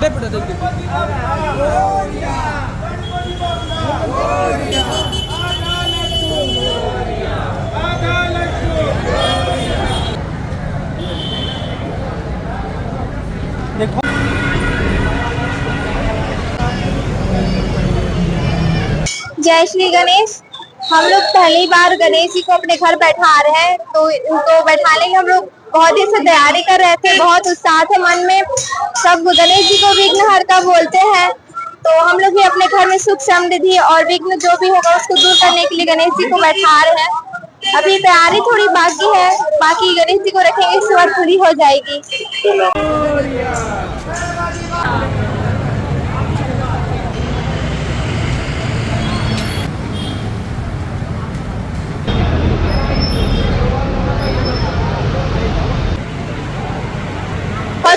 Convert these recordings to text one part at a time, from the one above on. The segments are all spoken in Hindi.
जय श्री गणेश। हम लोग पहली बार गणेश जी को अपने घर बैठा रहे हैं, तो इनको बैठाने की हम लोग बहुत दिन से तैयारी कर रहे थे। बहुत उत्साह थे मन में। सब गणेश जी को विघ्नहर्ता बोलते हैं, तो हम लोग भी अपने घर में सुख समृद्धि और विघ्न जो भी होगा उसको दूर करने के लिए गणेश जी को बैठा रहे हैं। अभी तैयारी थोड़ी बाकी है, बाकी गणेश जी को रखेंगे, इसके बाद पूरी हो जाएगी।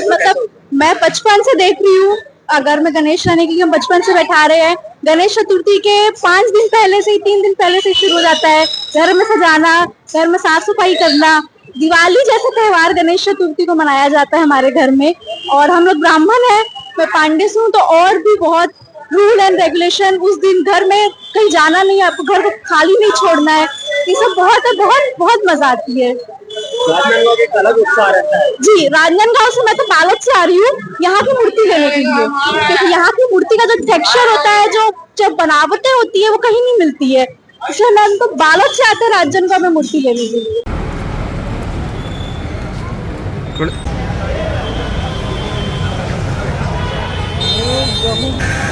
मतलब मैं बचपन से देख रही हूँ, अगर मैं गणेश लाने के लिए हम बचपन से बैठा रहे हैं। गणेश चतुर्थी के 5 दिन पहले से ही, 3 दिन पहले से शुरू हो जाता है। घर में सजाना, घर में साफ सफाई करना, दिवाली जैसे त्योहार गणेश चतुर्थी को मनाया जाता है हमारे घर में। और हम लोग ब्राह्मण हैं, मैं पांडे से हूँ, तो और भी बहुत रूल एंड रेगुलेशन। उस दिन घर में कहीं जाना नहीं है, आपको घर को खाली नहीं छोड़ना है। ये सब बहुत बहुत बहुत मजा आती है। राजनांदगांव के एक अलग उत्साह रहता है जी। राजनांदगांव से मैं तो बालक से आ रही हूँ यहाँ की मूर्ति लेने के लिए, क्योंकि यहाँ की मूर्ति का जो टेक्सचर होता है, जो बनावटें होती है, वो कहीं नहीं मिलती है। इसलिए मैं तो बालक से आते हैं राजनांदगांव में मूर्ति लेने के लिए। गहू